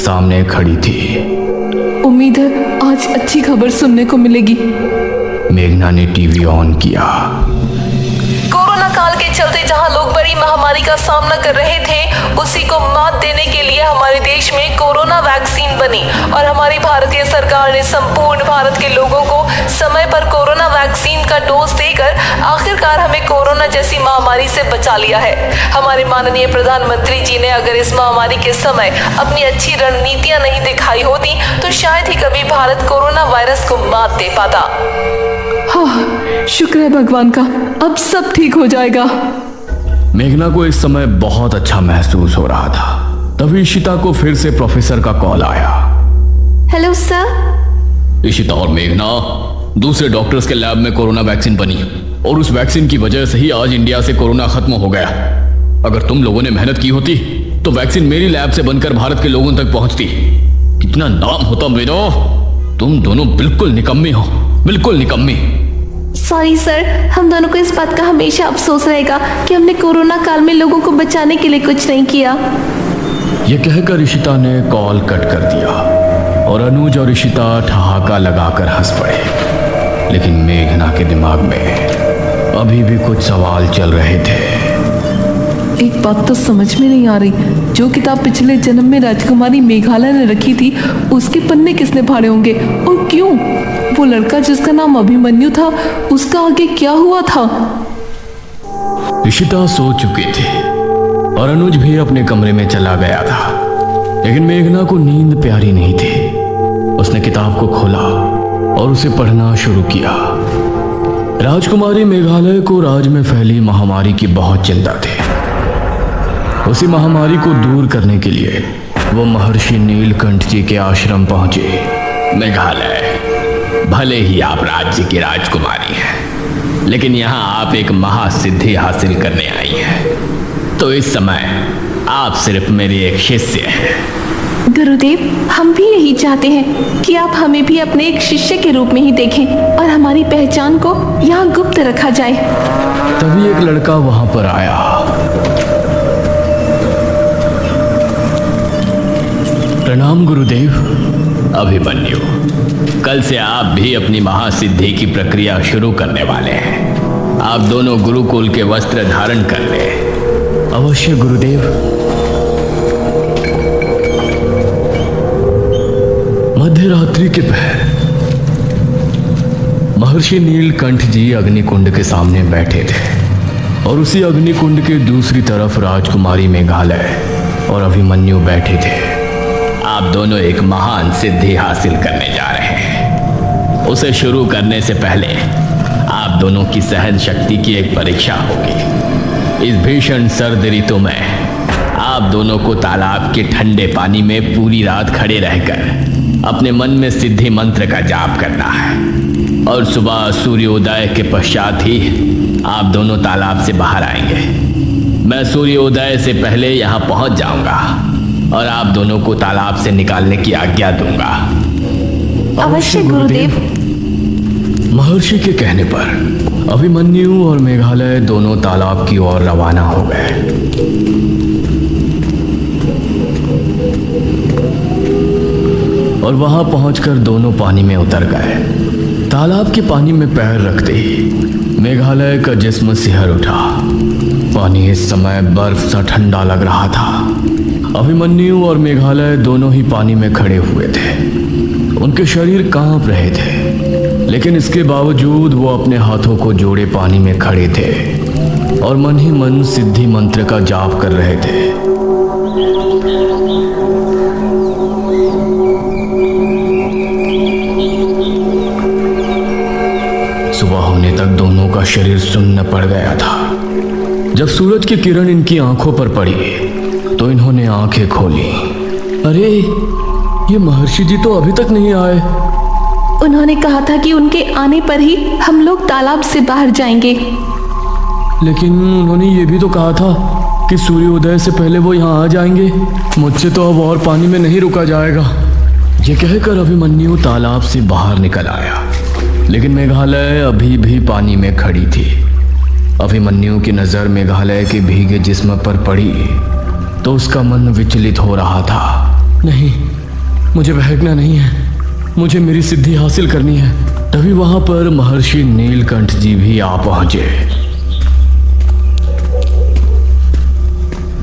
सामने खड़ी थी। उम्मीद है आज अच्छी खबर सुनने को मिलेगी। मेघना ने टीवी ऑन किया। कोरोना काल के चलते जहां लोग बड़ी महामारी का सामना कर रहे थे, उसी को मात देने के लिए हमारे देश में कोरोना वैक्सीन बनी और हमारी भारतीय सरकार ने संपूर्ण भारत के लोगों को समय पर कोरोना वैक्सीन का डोज देकर आखिरकार हमें कोरोना जैसी महामारी से बचा लिया है। हमारे माननीय प्रधानमंत्री जी ने अगर इस महामारी के समय अपनी अच्छी रणनीतियां नहीं दिखाई होती तो शायद ही कभी भारत कोरोना वायरस को मात दे पाता। हाँ, शुक्र है भगवान का, अब सब ठीक हो जाएगा। मेघना को इस समय बहुत अच्छा महसूस हो रहा था। तभी इशिता को फिर से प्रोफेसर का कॉल आया। Hello sir. इशिता और मेघना, दूसरे डॉक्टर्स के लैब में कोरोना वैक्सीन बनी और उस वैक्सीन की वजह से ही आज इंडिया से कोरोना खत्म हो गया। अगर तुम लोगों ने मेहनत की होती तो वैक्सीन मेरी लैब से बनकर भारत के लोगों तक पहुंचती। कितना नाम होता मेरा। तुम दोनों बिल्कुल निकम्मी हो, बिल्कुल निकम्मी। सॉरी सर, हम दोनों को इस बात का हमेशा अफसोस रहेगा कि हमने कोरोना काल में लोगों को बचाने के लिए कुछ नहीं किया। यह कहकर इशिता ने कॉल कट कर दिया और अनुज और इशिता ठहाका लगाकर हंस पड़े। लेकिन मेघना के दिमाग में अभी भी कुछ सवाल चल रहे थे। एक बात तो समझ में नहीं आ रही, जो किताब पिछले जन्म में राजकुमारी मेघालय ने रखी थी उसके पन्ने किसने फाड़े होंगे और क्यों? वो लड़का जिसका नाम अभिमन्यु था उसका आगे क्या हुआ था? इशिता सो चुकी थी और अनुज भी अपने कमरे में चला गया था। लेकिन मेघना को नींद प्यारी नहीं थी। उसने किताब को खोला और उसे पढ़ना शुरू किया। राजकुमारी मेघालय को राज्य में फैली महामारी की बहुत चिंता थी। उसी महामारी को दूर करने के लिए वो महर्षि नीलकंठ जी के आश्रम पहुंचे। मेघालय, भले ही आप राज्य की राजकुमारी हैं, लेकिन यहाँ आप एक महासिद्धि हासिल करने आई हैं। तो इस समय आप सिर्फ मेरी एक शिष्य हैं। गुरुदेव, हम भी यही चाहते हैं कि आप हमें भी अपने एक शिष्य के रूप में ही देखें और हमारी पहचान को यहाँ गुप्त रखा जाए। तभी एक लड़का वहां पर आया। प्रणाम गुरुदेव। अभिमन्यु, कल से आप भी अपनी महासिद्धि की प्रक्रिया शुरू करने वाले हैं। आप दोनों गुरुकुल के वस्त्र धारण कर लें। अवश्य गुरुदेव। मध्य रात्रि के पहर महर्षि नीलकंठ जी अग्निकुंड के सामने बैठे थे और उसी अग्निकुंड के दूसरी तरफ राजकुमारी मेघालय और अभिमन्यु बैठे थे। आप दोनों एक महान सिद्धि हासिल करने जा रहे हैं। उसे शुरू करने से पहले आप दोनों की सहन शक्ति की एक परीक्षा होगी। इस भीषण सर्द ऋतु में आप दोनों को तालाब के ठंडे पानी में पूरी रात खड़े रहकर अपने मन में सिद्धि मंत्र का जाप करना है और सुबह सूर्योदय के पश्चात ही आप दोनों तालाब से बाहर आएंगे। मैं सूर्योदय से पहले यहाँ पहुँच जाऊंगा और आप दोनों को तालाब से निकालने की आज्ञा दूंगा। अवश्य गुरुदेव। महर्षि के कहने पर अभिमन्यु और मेघालय दोनों तालाब की ओर रवाना हो गए। और वहां पहुंचकर दोनों पानी में उतर गए। तालाब के पानी में पैर रखते ही मेघालय का जिस्म सिहर उठा। पानी इस समय बर्फ सा ठंडा लग रहा था। अभिमन्यु और मेघालय दोनों ही पानी में खड़े हुए थे। उनके शरीर कांप रहे थे, लेकिन इसके बावजूद वो अपने हाथों को जोड़े पानी में खड़े थे और मन ही मन सिद्धि मंत्र का जाप कर रहे थे। सुबह होने तक दोनों का शरीर सुन्न पड़ गया था। जब सूरज की किरण इनकी आंखों पर पड़ी तो इन्होंने आंखें खोली। अरे, ये महर्षि जी तो अभी तक नहीं आए। उन्होंने कहा था कि उनके आने पर ही हम लोग तालाब से बाहर जाएंगे। लेकिन उन्होंने ये भी तो कहा था कि सूर्योदय से पहले वो यहाँ आ जाएंगे। मुझसे तो अब और पानी में नहीं रुका जाएगा। ये कहकर अभिमन्यु तालाब से बाहर निकल आया, लेकिन मेघालय अभी भी पानी में खड़ी थी। अभिमन्यु की नज़र मेघालय के भीगे जिस्म पर पड़ी तो उसका मन विचलित हो रहा था। नहीं, मुझे बहकना नहीं है, मुझे मेरी सिद्धि हासिल करनी है। तभी वहां पर महर्षि नीलकंठ जी भी आ पहुंचे।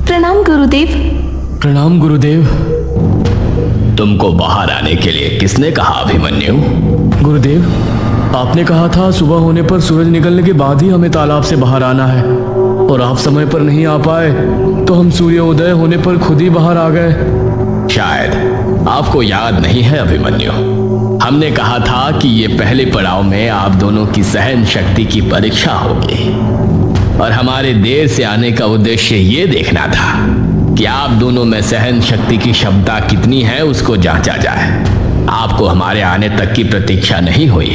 प्रणाम गुरुदेव। प्रणाम गुरुदेव। तुमको बाहर आने के लिए किसने कहा अभिमन्यु? गुरुदेव, आपने कहा था सुबह होने पर सूरज निकलने के बाद ही हमें तालाब से बाहर आना है, और आप समय पर नहीं आ पाए तो हम सूर्योदय होने पर खुद ही बाहर आ गए। शायद आपको याद नहीं है अभिमन्यु, हमने कहा था कि ये पहले पड़ाव में आप दोनों की सहन शक्ति की परीक्षा होगी, और हमारे देर से आने का उद्देश्य ये देखना था कि आप दोनों में सहन शक्ति की क्षमता कितनी है उसको जांचा जाए। आपको हमारे आने तक की प्रतीक्षा नहीं हुई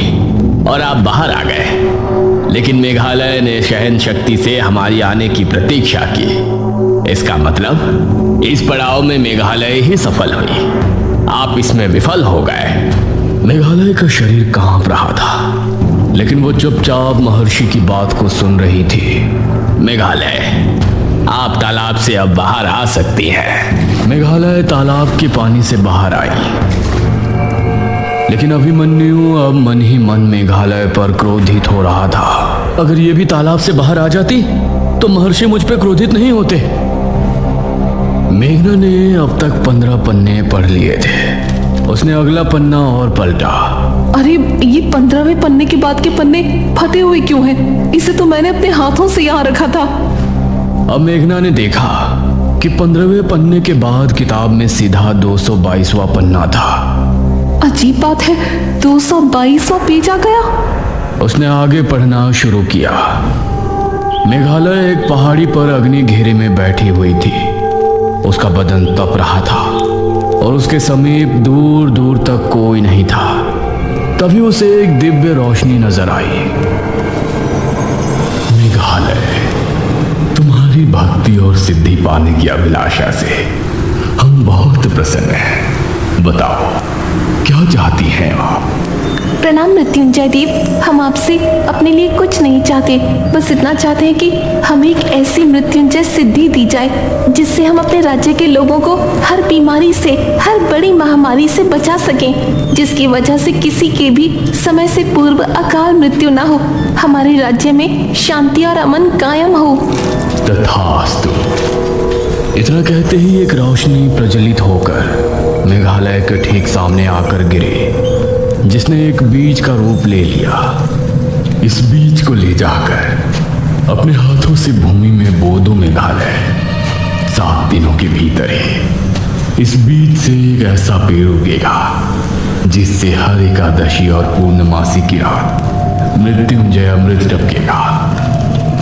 और आप बाहर आ गए, लेकिन मेघालय ने सहन शक्ति से हमारी आने की प्रतीक्षा की। इसका मतलब इस पड़ाव में मेघालय ही सफल हुई, आप इसमें विफल हो गए। मेघालय का शरीर कांप रहा था, लेकिन वो चुपचाप महर्षि की बात को सुन रही थी। मेघालय, आप तालाब से अब बाहर आ सकती हैं। मेघालय तालाब के पानी से बाहर आई, लेकिन अभिमन्यु अब मन ही मन मेघालय पर क्रोधित हो रहा था। अगर ये भी तालाब से बाहर आ जाती तो महर्षि मुझ पे क्रोधित नहीं होते। मेघना ने अब तक 15 पन्ने पढ़ लिए थे। उसने अगला पन्ना और पलटा। अरे, ये 15वें पन्ने के बाद के पन्ने फटे हुए क्यों हैं? इसे तो मैंने अपने हाथों से यहाँ रखा था। अब मेघना ने देखा कि 15वें पन्ने के बाद किताब में सीधा 222वां पन्ना था। अजीब बात है, 222वां पेज आ गया। उसने आगे पढ़ना शुरू किया। मेघालय एक पहाड़ी पर अग्नि घेरे में बैठी हुई थी। उसका बदन तप रहा था और उसके समीप दूर दूर तक कोई नहीं था। तभी उसे एक दिव्य रोशनी नजर आई। मेघालय, तुम्हारी भक्ति और सिद्धि पाने की अभिलाषा से हम बहुत प्रसन्न हैं। बताओ, क्या चाहती हैं आप? प्रणाम मृत्युंजय देव, हम आपसे अपने लिए कुछ नहीं चाहते, बस इतना चाहते हैं कि हमें एक ऐसी मृत्युंजय सिद्धि दी जाए जिससे हम अपने राज्य के लोगों को हर बीमारी से, हर बड़ी महामारी से बचा सकें, जिसकी वजह से किसी के भी समय से पूर्व अकाल मृत्यु ना हो, हमारे राज्य में शांति और अमन कायम हो। तथास्तु। इतना कहते ही एक रोशनी प्रज्वलित होकर मेघालय के ठीक सामने आकर गिरी, जिसने एक बीज का रूप ले लिया। इस बीज को ले जाकर अपने हाथों से भूमि में बो दो मेघालय। 7 दिनों के भीतर ही इस बीज से एक ऐसा पेड़ उगेगा जिससे हर एकादशी और पूर्णमासी की रात मृत्युंजय अमृत टपकेगा।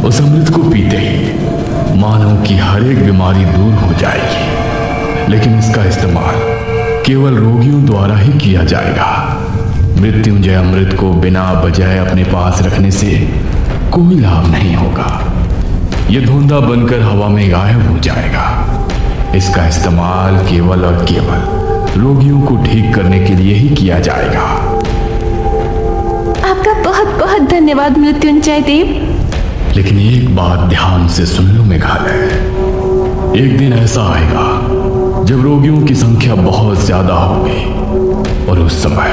उस अमृत को पीते ही मानव की हर एक बीमारी दूर हो जाएगी, लेकिन इसका इस्तेमाल केवल रोगियों द्वारा ही किया जाएगा। मृत्युंजय अमृत को बिना बजाय अपने पास रखने से कोई लाभ नहीं होगा। यह धुंधा बनकर हवा में गायब हो जाएगा। इसका इस्तेमाल केवल और केवल रोगियों को ठीक करने के लिए ही किया जाएगा। आपका बहुत बहुत धन्यवाद मृत्युंजय देव। लेकिन एक बात ध्यान से सुन लो मेघालय, एक दिन ऐसा आएगा जब रोगियों की संख्या बहुत ज्यादा होगी, और उस समय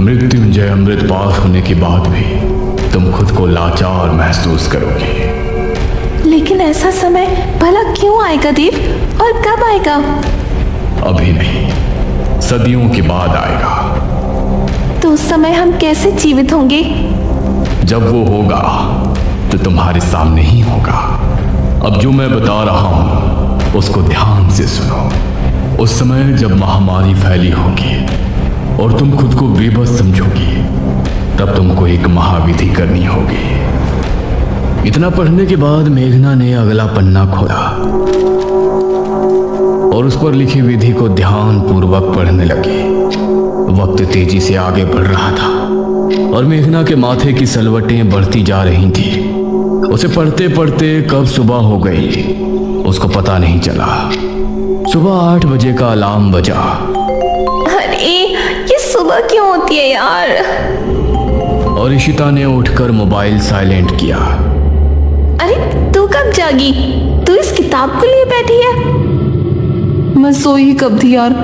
मृत्युंजय अमृत पास होने के बाद भी तुम खुद को लाचार महसूस करोगे। लेकिन ऐसा समय भला क्यों आएगा देव, और कब आएगा? अभी नहीं, सदियों के बाद आएगा। तो उस समय हम कैसे जीवित होंगे? जब वो होगा तो तुम्हारे सामने ही होगा। अब जो मैं बता रहा हूं उसको ध्यान से सुनो। उस समय जब महामारी फैली होगी और तुम खुद को बेबस समझोगी, तब तुमको एक महाविधि करनी होगी। इतना पढ़ने के बाद मेघना ने अगला पन्ना खोला और उस पर लिखी विधि को ध्यान पूर्वक पढ़ने लगी। वक्त तेजी से आगे बढ़ रहा था और मेघना के माथे की सलवटें बढ़ती जा रही थी। उसे पढ़ते पढ़ते कब सुबह हो गई उसको पता नहीं चला। सुबह 8 बजे का अलार्म बजा। अरे, ये सुबह क्यों होती है यार? और इशिता ने उठकर मोबाइल साइलेंट किया। अरे, तू कब जागी? तू इस किताब को लिए बैठी है? मैं सोई ही कब थी यार।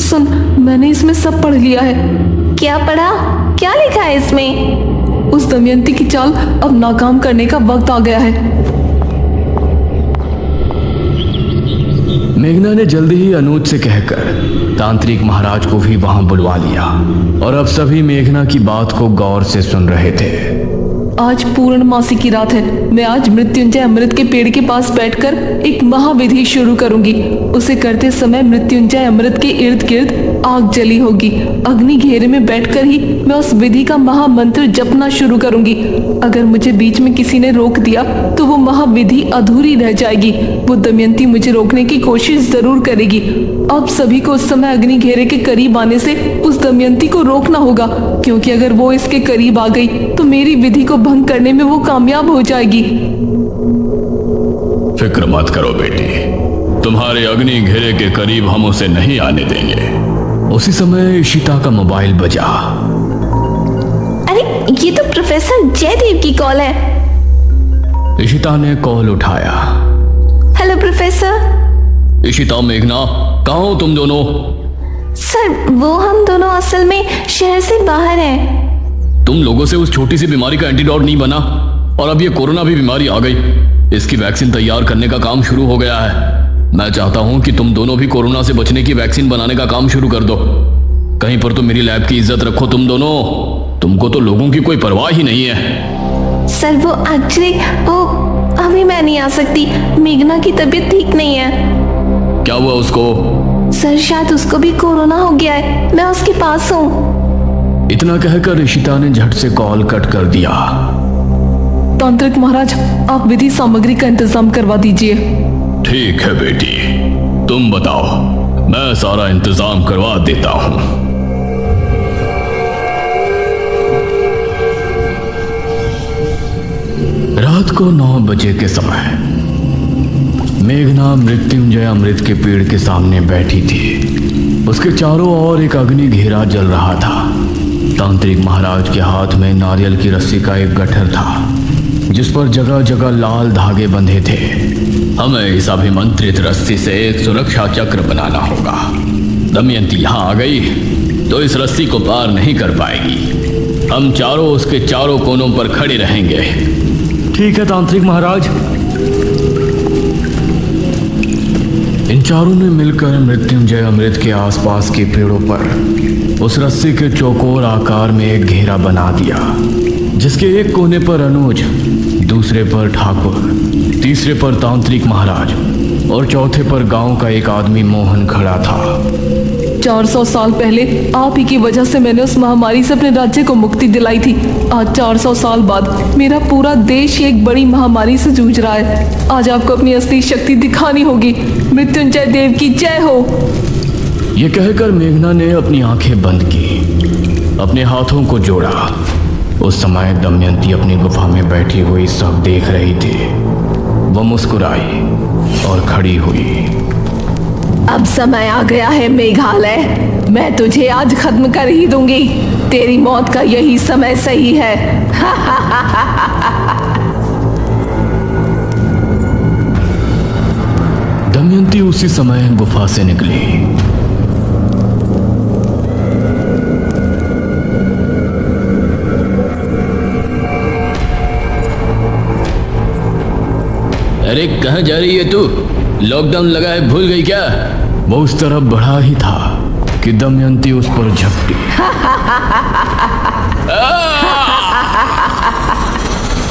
सुन, मैंने इसमें सब पढ़ लिया है। क्या पढ़ा? क्या लिखा है इसमें? उस दमयंती की चाल अब नाकाम करने का वक्त आ गया है। मेघना ने जल्दी ही अनुज से कहकर तांत्रिक महाराज को भी वहां बुलवा लिया और अब सभी मेघना की बात को गौर से सुन रहे थे। आज पूर्णमासी की रात है। मैं आज मृत्युंजय अमृत के पेड़ के पास बैठकर एक महाविधि शुरू करूंगी। उसे करते समय मृत्युंजय अमृत के इर्द गिर्द आग जली होगी। अग्नि घेरे में बैठकर ही मैं उस विधि का महामंत्र जपना शुरू करूंगी। अगर मुझे बीच में किसी ने रोक दिया तो वो महाविधि अधूरी रह जाएगी। वो दमयंती मुझे रोकने की कोशिश जरूर करेगी। अब सभी को उस समय अग्नि घेरे के करीब आने से उस दमयंती को रोकना होगा, क्योंकि अगर वो इसके करीब आ गई तो मेरी विधि को भंग करने में वो कामयाब हो जाएगी। फिक्र मत करो बेटी, तुम्हारे अग्नि घेरे के करीब हम उसे नहीं आने देंगे। उसी समय इशिता का मोबाइल बजा। अरे ये तो प्रोफेसर जयदेव की कॉल है। इशिता ने कॉल उठाया। Hello professor. इशिता, मेघना, कहाँ हो तुम दोनों? सर, वो हम दोनों असल में शहर से बाहर हैं। तुम लोगों से उस छोटी सी बीमारी का एंटीडोट नहीं बना और अब ये कोरोना भी बीमारी आ गई। इसकी वैक्सीन तैयार करने का काम शुरू हो गया है। मैं चाहता हूं कि तुम दोनों भी कोरोना से बचने की वैक्सीन बनाने का काम शुरू कर दो। कहीं पर तो मेरी लैब की इज्जत रखो तुम दोनों। तुमको तो लोगों की कोई परवाह ही नहीं है। सर, वो एक्चुअली अभी मैं नहीं आ सकती। मेघना की तबीयत ठीक नहीं है। क्या हुआ उसको? सर, शायद उसको भी कोरोना हो गया है। मैं उसके पास हूँ। इतना कहकर इशिता ने झट से कॉल कट कर दिया। तांत्रिक महाराज, आप विधि सामग्री का इंतजाम करवा दीजिए। ठीक है बेटी, तुम बताओ, मैं सारा इंतजाम करवा देता हूं। रात को 9 बजे के समय मेघना मृत्युंजय अमृत के पेड़ के सामने बैठी थी। उसके चारों ओर एक अग्नि घेरा जल रहा था। तांत्रिक महाराज के हाथ में नारियल की रस्सी का एक गट्ठर था, जिस पर जगह जगह लाल धागे बंधे थे। हमें इस अभिमंत्रित रस्सी से एक सुरक्षा चक्र बनाना होगा। दमयंती यहाँ आ गई तो इस रस्सी को पार नहीं कर पाएगी। हम चारों उसके चारों कोनों पर खड़े रहेंगे। ठीक है तांत्रिक महाराज। इन चारों ने मिलकर मृत्युंजय अमृत के आसपास के पेड़ों पर उस रस्सी के चौकोर आकार में एक घेरा बना दिया, जिसके एक कोने पर अनुज, दूसरे पर ठाकुर, तीसरे पर तांत्रिक महाराज और चौथे पर गांव का एक आदमी मोहन खड़ा था। 400 साल पहले आप ही की वजह से मैंने उस महामारी से अपने राज्य को मुक्ति दिलाई थी। आज 400 साल बाद मेरा पूरा देश एक बड़ी महामारी से जूझ रहा है। आज आपको अपनी असली शक्ति दिखानी होगी। मृत्युंजय देव की जय हो। ये कहकर मेघना ने अपनी आंखें बंद की, अपने हाथों को जोड़ा। उस समय दमयंती अपनी गुफा में बैठी हुई सब देख रही थी। वो मुस्कुराई और खड़ी हुई। अब समय आ गया है मेघालय, मैं तुझे आज खत्म कर ही दूंगी। तेरी मौत का यही समय सही है। दमयंती उसी समय गुफा से निकली। अरे कहाँ जा रही है तू? लॉकडाउन लगा है, भूल गई क्या? वो उस तरफ बढ़ा ही था कि दमयंती उस पर झपटी।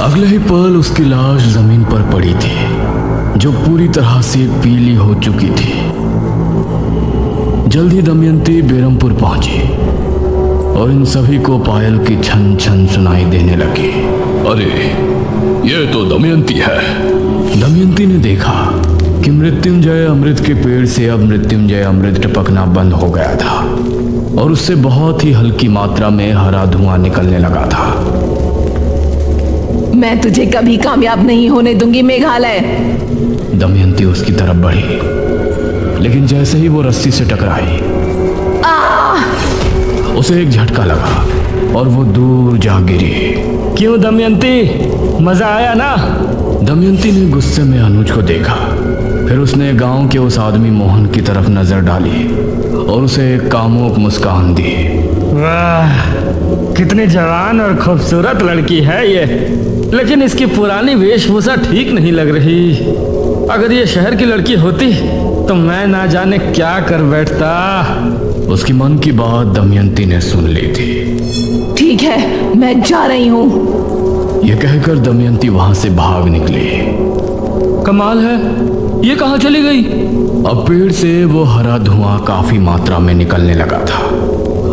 अगले ही पल उसकी लाश जमीन पर पड़ी थी, जो पूरी तरह से पीली हो चुकी थी। जल्दी दमयंती बेरमपुर पहुंची और इन सभी को पायल की छन छन सुनाई देने लगी। अरे ये तो दमयंती है। दमयंती ने देखा कि मृत्युंजय अमृत के पेड़ से अब मृत्युंजय अमृत टपकना बंद हो गया था और उससे बहुत ही हल्की मात्रा में हरा धुआं निकलने लगा था। मैं तुझे कभी कामयाब नहीं होने दूंगी मेघालय। दमयंती उसकी तरफ बढ़ी, लेकिन जैसे ही वो रस्सी से टकराई, उसे एक झटका लगा और वो दूर जा गिरी। क्यों दमयंती, मजा आया ना? दमयंती ने गुस्से में अनुज को देखा फिर उसने गांव के उस आदमी मोहन की तरफ नजर डाली और उसे एक कामुक मुस्कान दी। वाह, कितनी जवान और खूबसूरत लड़की है ये, लेकिन इसकी पुरानी वेशभूषा ठीक नहीं लग रही। अगर ये शहर की लड़की होती तो मैं ना जाने क्या कर बैठता। उसकी मन की बात दमयंती ने सुन ली थी। ठीक है, मैं जा रही हूँ। यह कहकर दमयंती वहां से भाग निकली। कमाल है, ये कहाँ चली गई? अब पेड़ से वो हरा धुआं काफी मात्रा में निकलने लगा था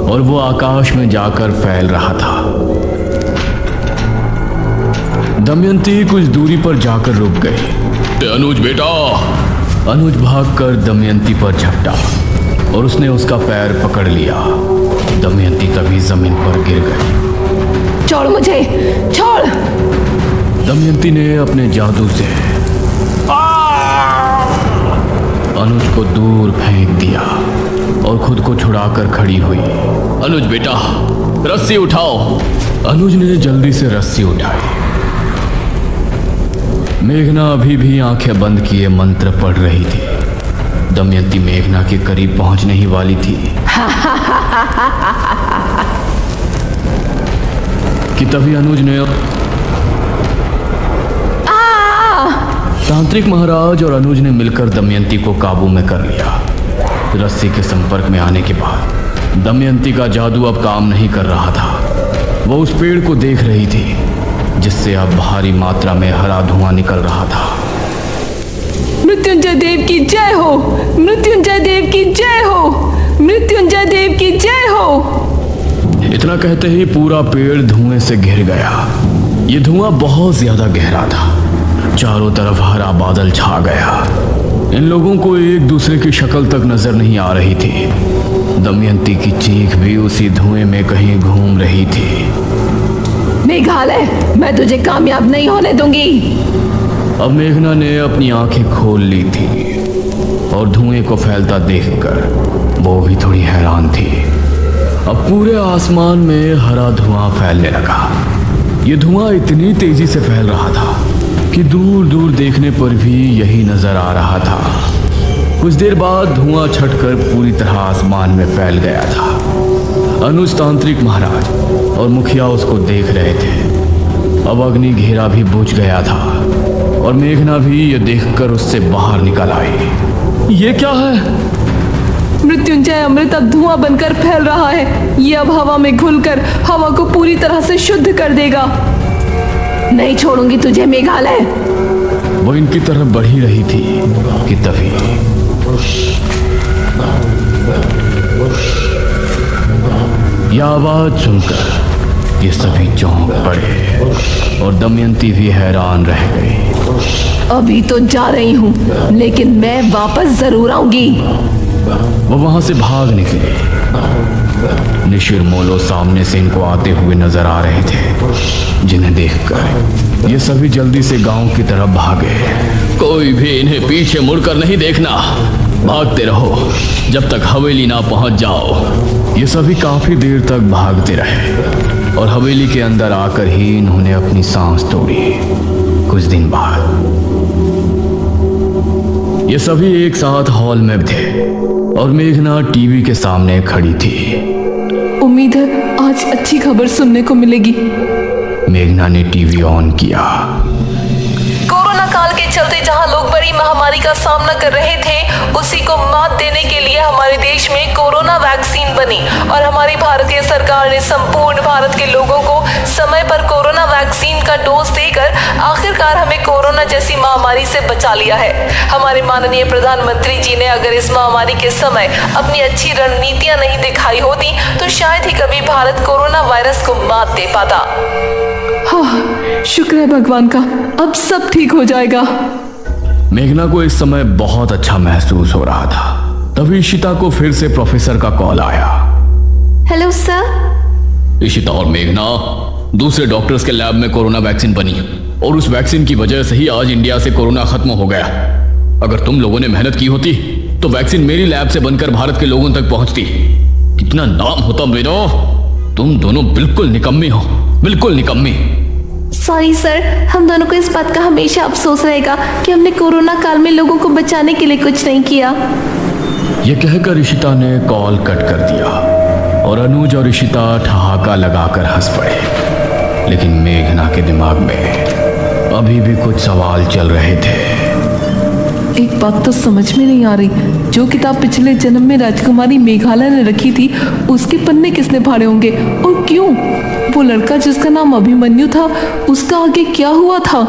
और वो आकाश में जाकर फैल रहा था। दमयंती कुछ दूरी पर जाकर रुक गई। अनुज बेटा! अनुज भागकर दमयंती पर झपटा और उसने उसका पैर पकड़ लिया। दमयंती तभी जमीन पर गिर गई। छोड़ मुझे, छोड़! दमयंती ने अपने जादू से अनुज को दूर फेंक दिया और खुद को छुड़ाकर खड़ी हुई। अनुज बेटा, रस्सी उठाओ! अनुज ने जल्दी से रस्सी उठाई। मेघना अभी भी आंखें बंद किए मंत्र पढ़ रही थी। दमयंती मेघना के करीब पहुंचने ही वाली थी कि तभी अनुज ने तांत्रिक महाराज और अनुज ने मिलकर दमयंती को काबू में कर लिया। रस्सी के संपर्क में आने के बाद दमयंती का जादू अब काम नहीं कर रहा था। वो उस पेड़ को देख रही थी जिससे अब भारी मात्रा में हरा धुआं निकल रहा था। मृत्युंजय देव की जय हो! मृत्युंजय देव की जय हो! मृत्युंजय देव की जय हो! इतना कहते ही पूरा पेड़ धुएं से घिर गया। ये धुआं बहुत ज्यादा गहरा था। चारों तरफ हरा बादल छा गया। इन लोगों को एक दूसरे की शक्ल तक नजर नहीं आ रही थी। दमयंती की चीख भी उसी धुएं में कहीं घूम रही थी। मेघालय, मैं तुझे कामयाब नहीं होने दूंगी। अब मेघना ने अपनी आंखें खोल ली थी और धुएं को फैलता देखकर वो भी थोड़ी हैरान थी। अब पूरे आसमान में हरा धुआं फैलने लगा। ये धुआं इतनी तेजी से फैल रहा था कि दूर दूर देखने पर भी यही नजर आ रहा था। कुछ देर बाद धुआं छटकर पूरी तरह आसमान में फैल गया था। अनुज तांत्रिक महाराज और मुखिया उसको देख रहे थे। अब अग्नि घेरा भी बुझ गया था और मेघना भी ये देखकर उससे बाहर निकल आई। ये क्या है? मृत्युंजय अमृत अब धुआं बनकर फैल रहा है। ये अब हवा में घुलकर हवा को पूरी तरह से शुद्ध कर देगा। नहीं छोड़ूंगी तुझे मेघालय। वो इनकी तरफ बढ़ ही रही थी कि तभी यह आवाज सुनकर ये सभी चौंक पड़े और दमयंती भी हैरान रह गई। अभी तो जा रही हूँ, लेकिन मैं वापस जरूर आऊंगी। वो वहां से भाग निकले। निशिर मोलो सामने से इनको आते हुए नजर आ रहे थे, जिन्हें देखकर ये सभी जल्दी से गांव की तरफ भागे। कोई भी इन्हें पीछे मुड़कर नहीं देखना, भागते रहो जब तक हवेली ना पहुंच जाओ। ये सभी काफी देर तक भागते रहे और हवेली के अंदर आकर ही इन्होंने अपनी सांस तोड़ी। कुछ दिन बाद ये सभी एक साथ हॉल में थे और मेघना टीवी के सामने खड़ी थी। उम्मीद है आज अच्छी खबर सुनने को मिलेगी। मेघना ने टीवी ऑन किया। कोरोना काल के चलते जहां लोग बड़ी महामारी का सामना कर रहे थे, उसी को मात देने के लिए हमारे देश में कोरोना वैक्सीन बनी और हमारी भारतीय सरकार ने संपूर्ण भारत के लोगों को समय पर कोरोना वैक्सीन का डोज देकर आखिरकार हमें कोरोना जैसी महामारी से बचा लिया है। हमारे माननीय प्रधानमंत्री जी ने अगर इस महामारी के समय अपनी अच्छी रणनीतियां नहीं दिखाई होती तो शायद ही कभी भारत कोरोना वायरस को मात दे पाता। हाँ, शुक्र है भगवान का, अब सब ठीक हो जाएगा। मेघना को इस समय बहुत अच्छा महसूस हो रहा था। तभी इशिता को फिर से प्रोफेसर का कॉल आया। Hello sir. इशिता और मेघना, दूसरे डॉक्टर्स के लैब में कोरोना वैक्सीन बनी और उस वैक्सीन की वजह से ही आज इंडिया से कोरोना खत्म हो गया। अगर तुम लोगों ने मेहनत की होती तो वैक्सीन मेरी लैब से बनकर भारत के लोगों तक पहुंचती। कितना नाम होता मेरा। तुम दोनों बिल्कुल निकम्मी हो, बिल्कुल निकम्मी। सॉरी सर, हम दोनों को इस बात का हमेशा अफसोस रहेगा कि हमने कोरोना काल में लोगों को बचाने के लिए कुछ नहीं किया। यह कहकर इशिता ने कॉल कट कर दिया और अनुज और इशिता ठहाका लगाकर हंस पड़े। लेकिन मेघना के दिमाग में अभी भी कुछ सवाल चल रहे थे। एक बात तो समझ में नहीं आ रही, जो किताब पिछले जन्म में राजकुमारी मेघालय ने रखी थी उसके पन्ने किसने फाड़े होंगे और क्यों? वो लड़का जिसका नाम अभिमन्यु था उसका आगे क्या हुआ था?